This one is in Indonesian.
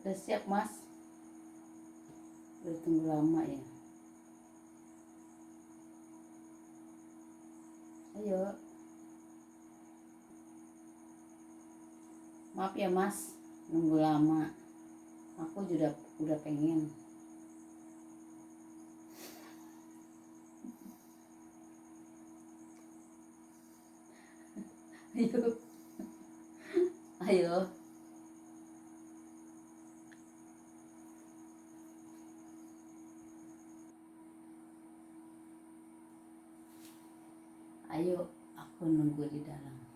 Udah siap mas? Udah tunggu lama ya. Ayo. Maaf ya mas, nunggu lama. Aku juga udah pengen. Ayo. Ayo. Ayo, aku nunggu di dalam.